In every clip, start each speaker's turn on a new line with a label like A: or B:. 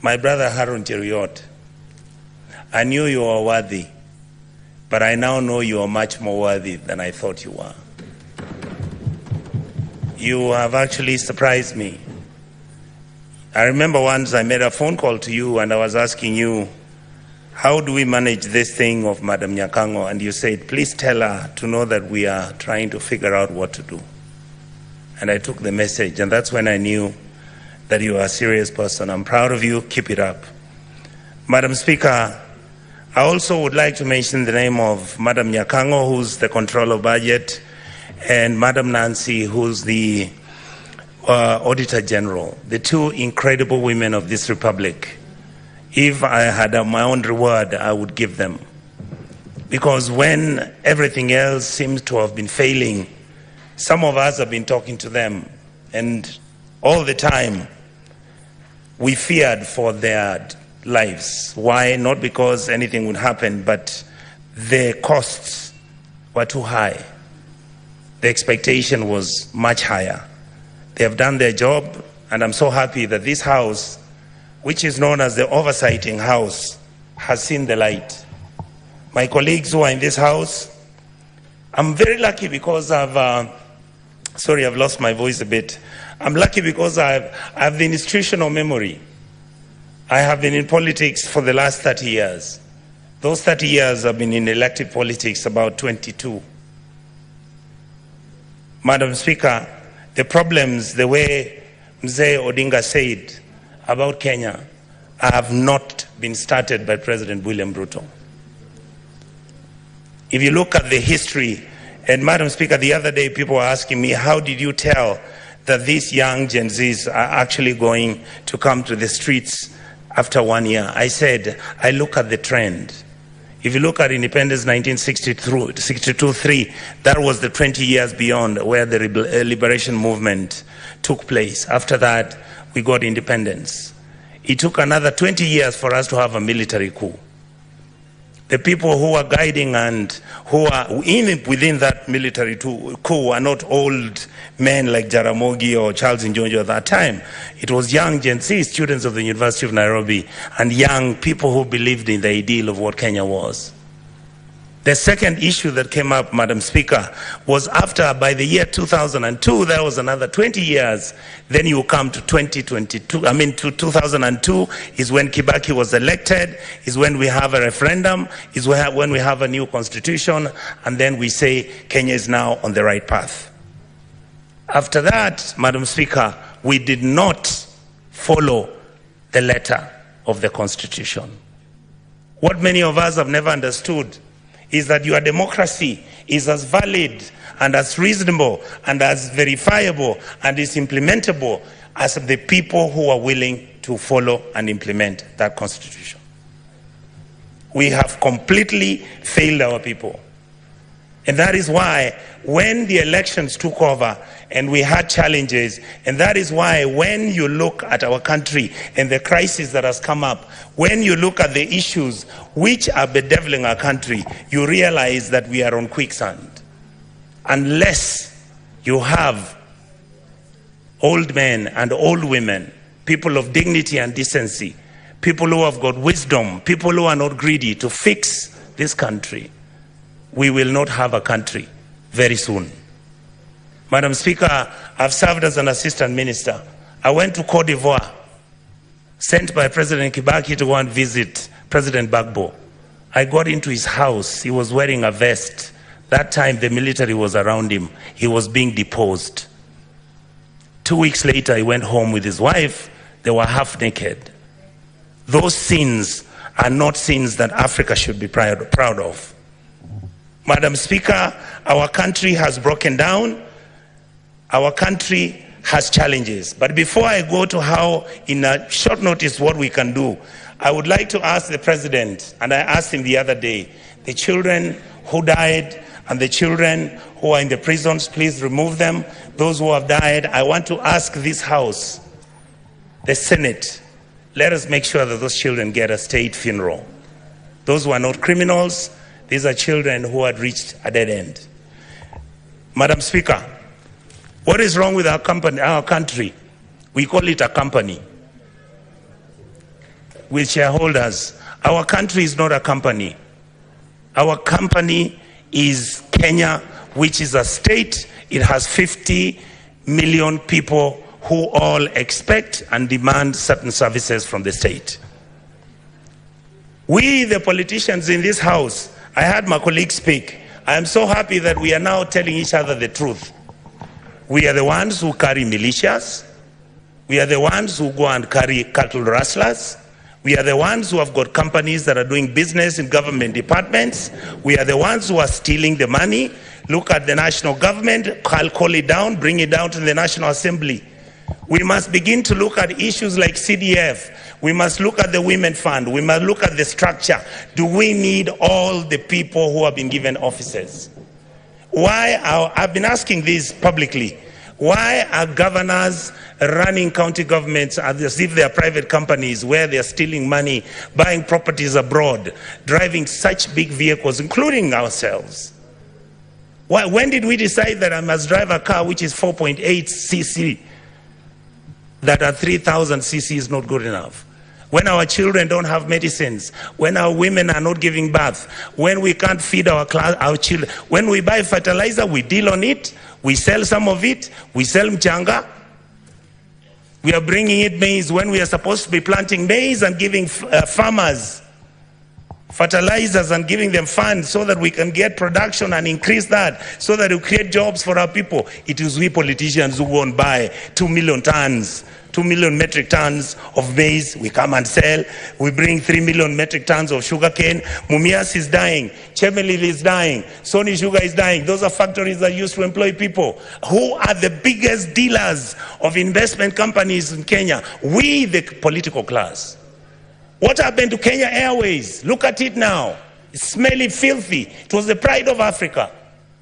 A: My brother Harun Cheruiyot, I knew you were worthy, but I now know you are much more worthy than I thought you were. You have actually surprised me. I remember once I made a phone call to you and I was asking you, how do we manage this thing of Madam Nyakango? And you said, please tell her to know that we are trying to figure out what to do. And I took the message, and that's when I knew that you are a serious person. I'm proud of you. Keep it up. Madam Speaker, I also would like to mention the name of Madam Nyakango, who's the Controller of Budget, and Madam Nancy, who's the Auditor General, the two incredible women of this republic. If I had my own reward, I would give them. Because when everything else seems to have been failing, some of us have been talking to them, and all the time we feared for their lives. Why? Not because anything would happen, but the costs were too high. The expectation was much higher. They have done their job, and I'm so happy that this House, which is known as the Oversighting House, has seen the light. My colleagues who are in this House, I'm very lucky because I've lost my voice a bit. I'm lucky because I have the institutional memory. I have been in politics for the last 30 years. Those 30 years I've been in elective politics, about 22. Madam Speaker, the problems, the way Mzee Odinga said about Kenya, have not been started by President William Ruto. If you look at the history, and Madam Speaker, the other day people were asking me, how did you tell that these young Gen Zs are actually going to come to the streets after 1 year? I said, I look at the trend. If you look at independence 1962-3, that was the 20 years beyond where the liberation movement took place. After that, we got independence. It took another 20 years for us to have a military coup. The people who are guiding and who are even within that military coup are not old men like Jaramogi or Charles Njonjo at that time. It was young Gen Z students of the University of Nairobi and young people who believed in the ideal of what Kenya was. The second issue that came up, Madam Speaker, was after, by the year 2002, there was another 20 years. Then you come to 2002 is when Kibaki was elected, is when we have a referendum, is when we have a new constitution, and then we say Kenya is now on the right path. After that, Madam Speaker, we did not follow the letter of the constitution. What many of us have never understood is that your democracy is as valid and as reasonable and as verifiable and is implementable as the people who are willing to follow and implement that constitution. We have completely failed our people. And that is why when the elections took over and we had challenges, and that is why when you look at our country and the crisis that has come up, when you look at the issues which are bedeviling our country, you realize that we are on quicksand. Unless you have old men and old women, people of dignity and decency, people who have got wisdom, people who are not greedy to fix this country, we will not have a country very soon. Madam Speaker, I've served as an assistant minister. I went to Cote d'Ivoire, sent by President Kibaki to go and visit President Gbagbo. I got into his house. He was wearing a vest. That time the military was around him. He was being deposed. 2 weeks later, he went home with his wife. They were half naked. Those sins are not sins that Africa should be proud of. Madam Speaker, our country has broken down. Our country has challenges. But before I go to how, in a short notice, what we can do, I would like to ask the President, and I asked him the other day, the children who died and the children who are in the prisons, please remove them. Those who have died, I want to ask this House, the Senate, let us make sure that those children get a state funeral. Those who are not criminals, these are children who had reached a dead end. Madam Speaker, what is wrong with our country? We call it a company. with shareholders. Our country is not a company. Our company is Kenya, which is a state. It has 50 million people who all expect and demand certain services from the state. We, the politicians in this house, I heard my colleague speak. I am so happy that we are now telling each other the truth. We are the ones who carry militias. We are the ones who go and carry cattle rustlers. We are the ones who have got companies that are doing business in government departments. We are the ones who are stealing the money. Look at the national government, call it down, bring it down to the National Assembly. We must begin to look at issues like CDF. We must look at the Women Fund. We must look at the structure. Do we need all the people who have been given offices? I've been asking this publicly. Why are governors running county governments as if they are private companies where they are stealing money, buying properties abroad, driving such big vehicles, including ourselves? When did we decide that I must drive a car which is 4.8 cc? That at 3,000 cc is not good enough. When our children don't have medicines, when our women are not giving birth, when we can't feed our children, when we buy fertilizer, we deal on it, we sell some of it, we sell mchanga. We are bringing it maize when we are supposed to be planting maize and giving farmers fertilizers and giving them funds so that we can get production and increase that, so that we create jobs for our people. It is we politicians who won't buy 2 million tons, 2 million metric tons of maize. We come and sell. We bring 3 million metric tons of sugarcane. Mumias is dying. Chemelil is dying. Sony Sugar is dying. Those are factories that used to employ people. Who are the biggest dealers of investment companies in Kenya? We, the political class. What happened to Kenya Airways? Look at it now. It's smelly, filthy. It was the pride of Africa.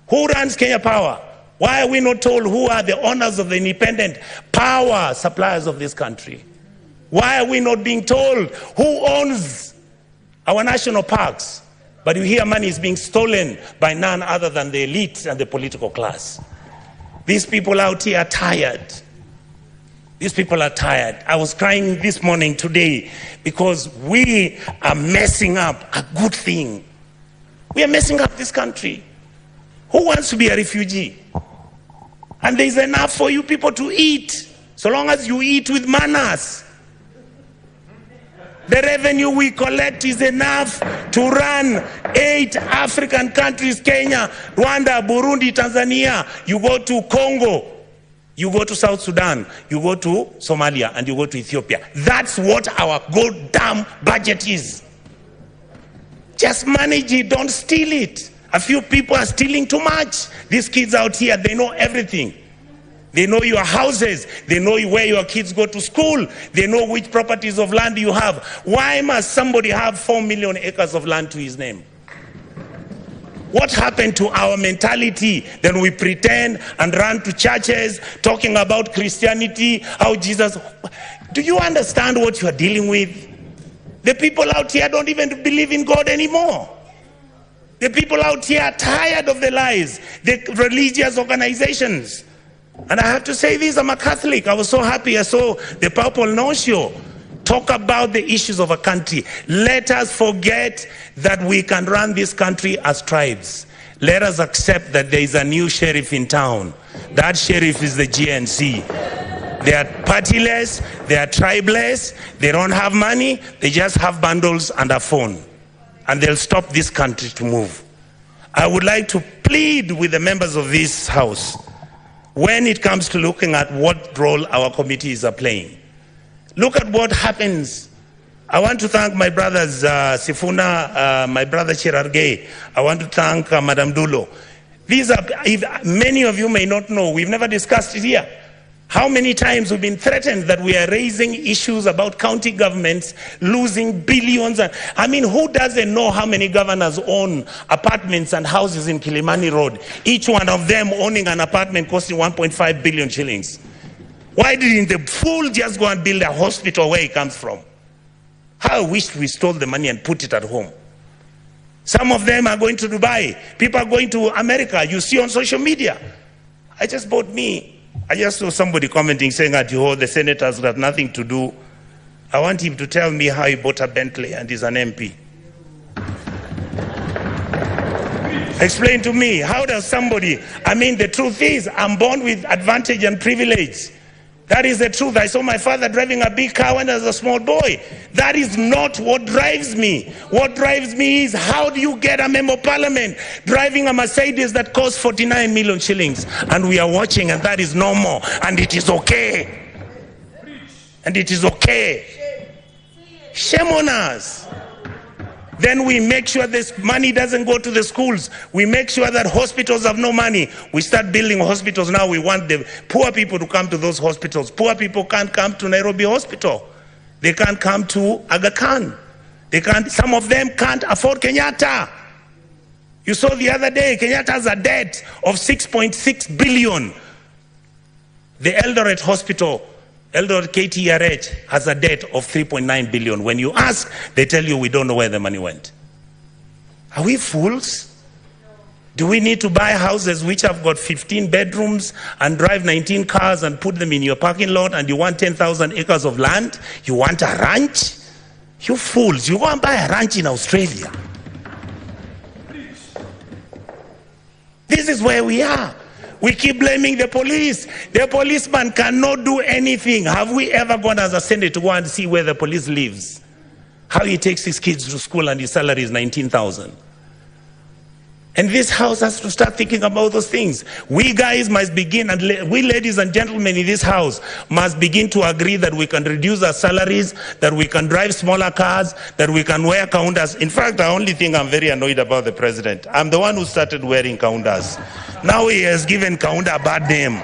A: Who runs Kenya Power? Why are we not told who are the owners of the independent power suppliers of this country? Why are we not being told who owns our national parks? But you hear money is being stolen by none other than the elite and the political class. These people out here are tired. These people are tired. I was crying this morning today because we are messing up a good thing. We are messing up this country. Who wants to be a refugee? And there's enough for you people to eat, so long as you eat with manners. The revenue we collect is enough to run 8 African countries: Kenya, Rwanda, Burundi, Tanzania. You go to Congo, you go to South Sudan, you go to Somalia, and you go to Ethiopia. That's what our goddamn budget is. Just manage it, don't steal it. A few people are stealing too much. These kids out here, they know everything. They know your houses. They know where your kids go to school. They know which properties of land you have. Why must somebody have 4 million acres of land to his name? What happened to our mentality? Then we pretend and run to churches talking about Christianity, how Jesus... Do you understand what you are dealing with? The people out here don't even believe in God anymore. The people out here are tired of the lies, the religious organizations. And I have to say this, I'm a Catholic. I was so happy I saw the Purple Nuncio talk about the issues of a country. Let us forget that we can run this country as tribes. Let us accept that there is a new sheriff in town. That sheriff is the GNC. They are partyless, they are tribeless, they don't have money, they just have bundles and a phone. And they'll stop this country to move. I would like to plead with the members of this house, when it comes to looking at what role our committees are playing. Look at what happens. I want to thank my brothers Sifuna, my brother Chirargei. I want to thank Madam Dulo. These are, many of you may not know, we've never discussed it here. How many times we've been threatened that we are raising issues about county governments losing billions. I mean, who doesn't know how many governors own apartments and houses in Kilimani Road? Each one of them owning an apartment costing 1.5 billion shillings. Why didn't the fool just go and build a hospital where he comes from? How I wish we stole the money and put it at home. Some of them are going to Dubai. People are going to America. You see on social media. I just saw somebody commenting saying that, oh, the senators got nothing to do. I want him to tell me how he bought a Bentley and is an MP. Explain to me, how does somebody, I mean, the truth is, I'm born with advantage and privilege. That is the truth. I saw my father driving a big car when I was a small boy. That is not what drives me. What drives me is, how do you get a member of parliament driving a Mercedes that costs 49 million shillings? And we are watching, and that is normal, and it is okay. And it is okay. Shame on us. Then we make sure this money doesn't go to the schools. We make sure that hospitals have no money. We start building hospitals now. We want the poor people to come to those hospitals. Poor people can't come to Nairobi Hospital. They can't come to Aga Khan. They can't, some of them can't afford Kenyatta. You saw the other day, Kenyatta has a debt of 6.6 billion. The Eldoret Hospital, Eldoret KTRH, has a debt of 3.9 billion. When you ask, they tell you we don't know where the money went. Are we fools? Do we need to buy houses which have got 15 bedrooms and drive 19 cars and put them in your parking lot, and you want 10,000 acres of land? You want a ranch? You fools, you go and buy a ranch in Australia. This is where we are. We keep blaming the police. The policeman cannot do anything. Have we ever gone as a Senator to go and see where the police lives? How he takes his kids to school and his salary is 19,000. And this house has to start thinking about those things. We guys must begin, and we ladies and gentlemen in this house must begin to agree that we can reduce our salaries, that we can drive smaller cars, that we can wear counters. In fact, the only thing I'm very annoyed about the president, I'm the one who started wearing counters. Now he has given counter a bad name.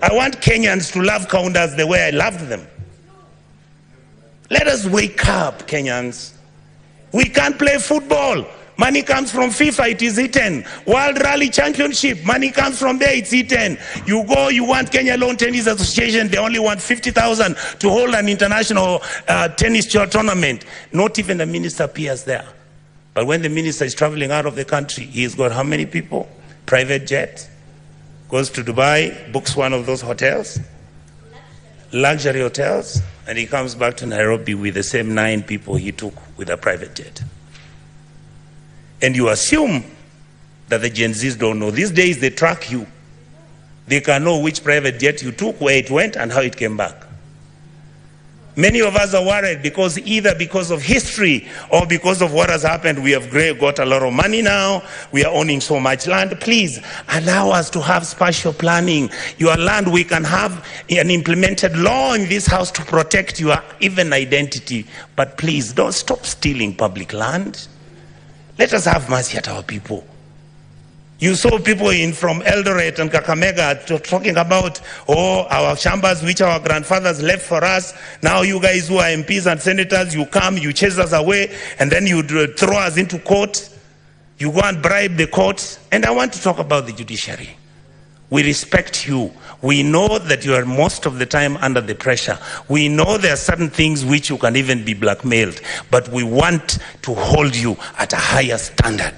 A: I want Kenyans to love counters the way I loved them. Let us wake up, Kenyans. We can't play football. Money comes from FIFA, it is eaten. World Rally Championship, money comes from there, it's eaten. You go, you want Kenya Lawn Tennis Association, they only want 50,000 to hold an international tennis tournament. Not even the minister appears there. But when the minister is traveling out of the country, he's got how many people? Private jet, goes to Dubai, books one of those hotels, luxury hotels, and he comes back to Nairobi with the same 9 people he took with a private jet. And you assume that the Gen Zs don't know. These days they track you. They can know which private jet you took, where it went, and how it came back. Many of us are worried because either because of history or because of what has happened, we have got a lot of money now, we are owning so much land. Please allow us to have spatial planning. Your land, we can have an implemented law in this house to protect your even identity. But please don't stop stealing public land. Let us have mercy at our people. You saw people from Eldoret and Kakamega talking about, oh, our chambers which our grandfathers left for us. Now you guys who are MPs and senators, you come, you chase us away, and then you throw us into court. You go and bribe the court. And I want to talk about the judiciary. We respect you. We know that you are most of the time under the pressure. We know there are certain things which you can even be blackmailed, but we want to hold you at a higher standard.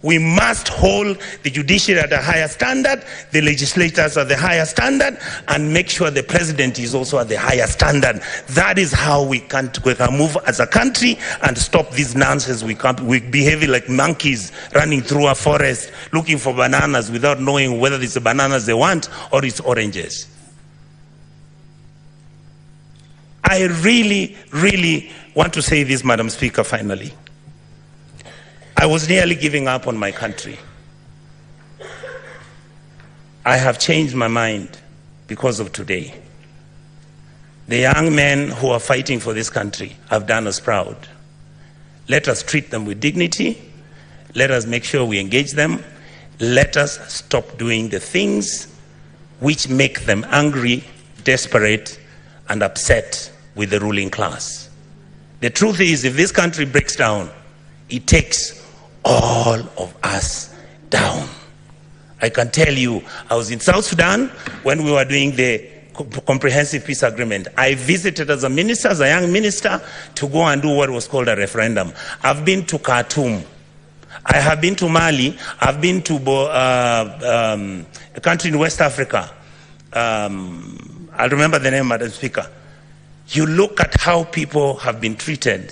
A: We must hold the judiciary at a higher standard, the legislators at the higher standard, and make sure the president is also at the higher standard. That is how we can move as a country and stop this nonsense. We behave like monkeys running through a forest looking for bananas without knowing whether it's the bananas they want or it's oranges. I really, really want to say this, Madam Speaker, finally. I was nearly giving up on my country. I have changed my mind because of today. The young men who are fighting for this country have done us proud. Let us treat them with dignity. Let us make sure we engage them. Let us stop doing the things which make them angry, desperate, and upset with the ruling class. The truth is, if this country breaks down, it takes all of us down. I can tell you, I was in South Sudan when we were doing the comprehensive peace agreement. I visited as a minister, as a young minister, to go and do what was called a referendum. I've been to Khartoum. I have been to Mali. I've been to a country in West Africa. I'll remember the name, Madam Speaker. you look at how people have been treated